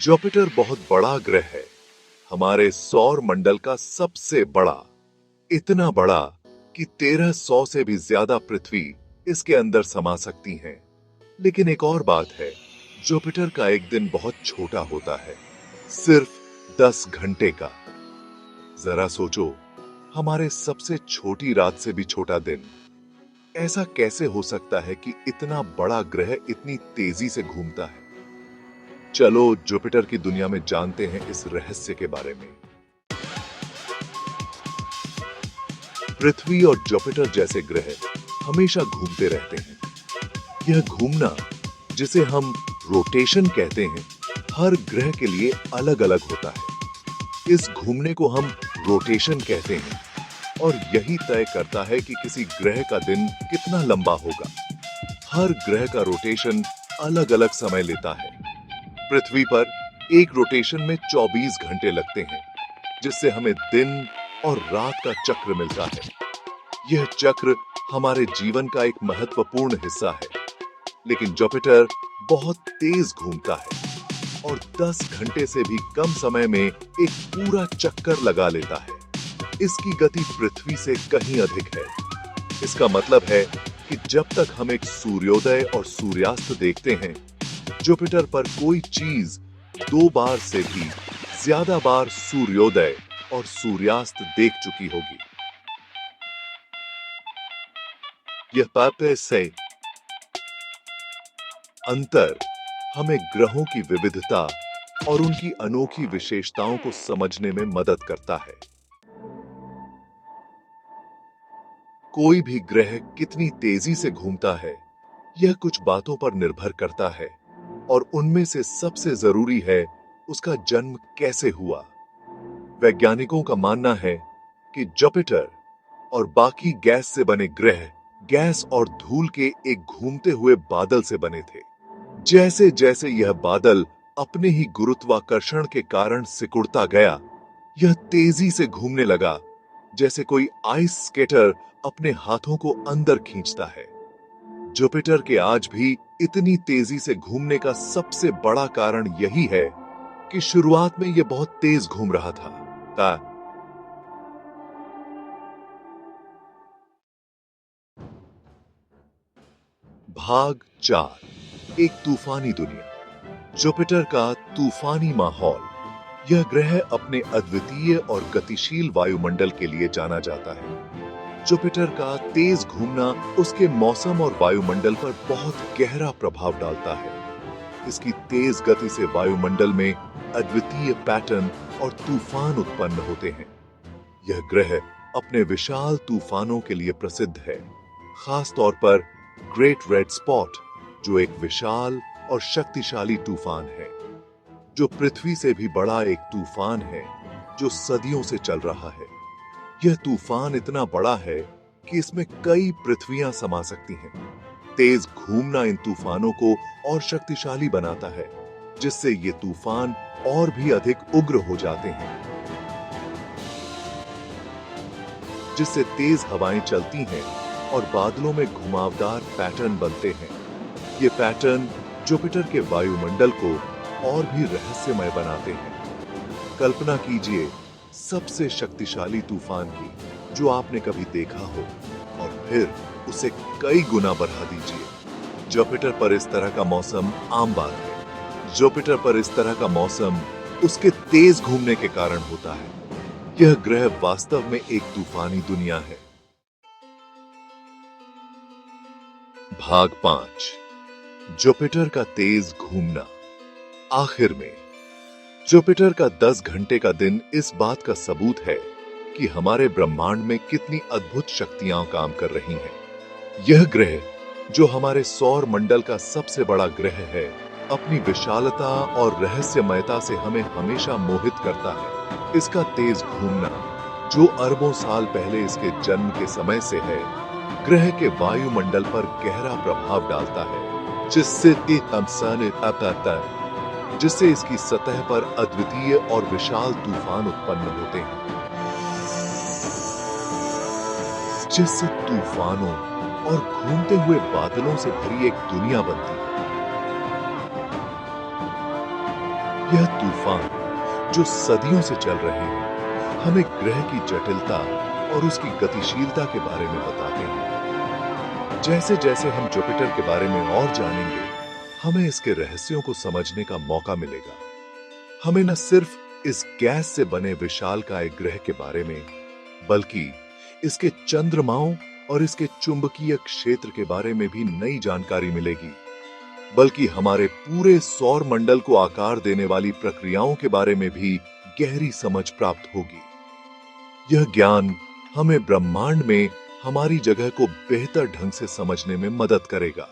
Jupiter बहुत बड़ा ग्रह है, हमारे सौर मंडल का सबसे बड़ा। इतना बड़ा कि 1300 से भी ज्यादा पृथ्वी इसके अंदर समा सकती हैं। लेकिन एक और बात है, जुपिटर का एक दिन बहुत छोटा होता है, सिर्फ 10 घंटे का। जरा सोचो, हमारे सबसे छोटी रात से भी छोटा दिन। ऐसा कैसे हो सकता है कि इतना बड़ा ग्रह इतनी तेजी से घूमता है? चलो जुपिटर की दुनिया में जानते हैं इस रहस्य के बारे में। पृथ्वी और जुपिटर जैसे ग्रह हमेशा घूमते रहते हैं। यह घूमना, जिसे हम रोटेशन कहते हैं, हर ग्रह के लिए अलग अलग होता है। इस घूमने को हम रोटेशन कहते हैं और यही तय करता है कि किसी ग्रह का दिन कितना लंबा होगा। हर ग्रह का रोटेशन अलग अलग समय लेता है। पृथ्वी पर एक रोटेशन में 24 घंटे लगते हैं, जिससे हमें दिन और रात का चक्र मिलता है। यह चक्र हमारे जीवन का एक महत्वपूर्ण हिस्सा है। लेकिन जुपिटर बहुत तेज घूमता है और 10 घंटे से भी कम समय में एक पूरा चक्कर लगा लेता है। इसकी गति पृथ्वी से कहीं अधिक है। इसका मतलब है कि जब तक हम एक सूर्योदय और सूर्यास्त देखते हैं, जुपिटर पर कोई चीज 2 बार से भी ज्यादा बार सूर्योदय और सूर्यास्त देख चुकी होगी। यह बातें से अंतर हमें ग्रहों की विविधता और उनकी अनोखी विशेषताओं को समझने में मदद करता है। कोई भी ग्रह कितनी तेजी से घूमता है, यह कुछ बातों पर निर्भर करता है और उनमें से सबसे जरूरी है उसका जन्म कैसे हुआ। वैज्ञानिकों का मानना है कि जुपिटर और बाकी गैस से बने ग्रह गैस और धूल के एक घूमते हुए बादल से बने थे। जैसे जैसे यह बादल अपने ही गुरुत्वाकर्षण के कारण सिकुड़ता गया, यह तेजी से घूमने लगा, जैसे कोई आइस स्केटर अपने हाथों को अंदर खींचता है। जुपिटर के आज भी इतनी तेजी से घूमने का सबसे बड़ा कारण यही है कि शुरुआत में यह बहुत तेज घूम रहा था। भाग 4, एक तूफानी दुनिया। जुपिटर का तूफानी माहौल। यह ग्रह अपने अद्वितीय और गतिशील वायुमंडल के लिए जाना जाता है। जुपिटर का तेज घूमना उसके मौसम और वायुमंडल पर बहुत गहरा प्रभाव डालता है। इसकी तेज गति से वायुमंडल में अद्वितीय पैटर्न और तूफान उत्पन्न होते हैं। यह ग्रह अपने विशाल तूफानों के लिए प्रसिद्ध है, खास तौर पर ग्रेट रेड स्पॉट, जो एक विशाल और शक्तिशाली तूफान है, जो पृथ्वी से भी बड़ा एक तूफान है जो सदियों से चल रहा है। यह तूफान इतना बड़ा है कि इसमें कई पृथ्वियां समा सकती हैं। तेज घूमना इन तूफानों को और शक्तिशाली बनाता है, जिससे ये तूफान और भी अधिक उग्र हो जाते हैं, जिससे तेज हवाएं चलती हैं और बादलों में घुमावदार पैटर्न बनते हैं। ये पैटर्न जुपिटर के वायुमंडल को और भी रहस्यमय बनाते हैं। कल्पना कीजिए सबसे शक्तिशाली तूफान की जो आपने कभी देखा हो, और फिर उसे कई गुना बढ़ा दीजिए। जुपिटर पर इस तरह का मौसम आम बात है। जुपिटर पर इस तरह का मौसम उसके तेज घूमने के कारण होता है। यह ग्रह वास्तव में एक तूफानी दुनिया है। भाग 5, जुपिटर का तेज घूमना। आखिर में जुपिटर का 10 घंटे का दिन इस बात का सबूत है कि हमारे ब्रह्मांड में कितनी अद्भुत शक्तियां काम कर रही हैं। यह ग्रह, जो हमारे सौर मंडल का सबसे बड़ा ग्रह है, अपनी विशालता और रहस्यमयता से हमें हमेशा मोहित करता है। इसका तेज घूमना, जो अरबों साल पहले इसके जन्म के समय से है, ग्रह के वायुमंडल पर गहरा प्रभाव डालता है, जिससे इसकी सतह पर अद्वितीय और विशाल तूफान उत्पन्न होते हैं, जिससे तूफानों और घूमते हुए बादलों से भरी एक दुनिया बनती है। यह तूफान जो सदियों से चल रहे हैं हमें ग्रह की जटिलता और उसकी गतिशीलता के बारे में बताते हैं। जैसे जैसे हम जुपिटर के बारे में और जानेंगे, हमें इसके रहस्यों को समझने का मौका मिलेगा। हमें न सिर्फ इस गैस से बने विशालकाय ग्रह के बारे में, बल्कि इसके चंद्रमाओं और इसके चुंबकीय क्षेत्र के बारे में भी नई जानकारी मिलेगी। बल्कि हमारे पूरे सौर मंडल को आकार देने वाली प्रक्रियाओं के बारे में भी गहरी समझ प्राप्त होगी। यह ज्ञान हमें ब्रह्मांड में हमारी जगह को बेहतर ढंग से समझने में मदद करेगा।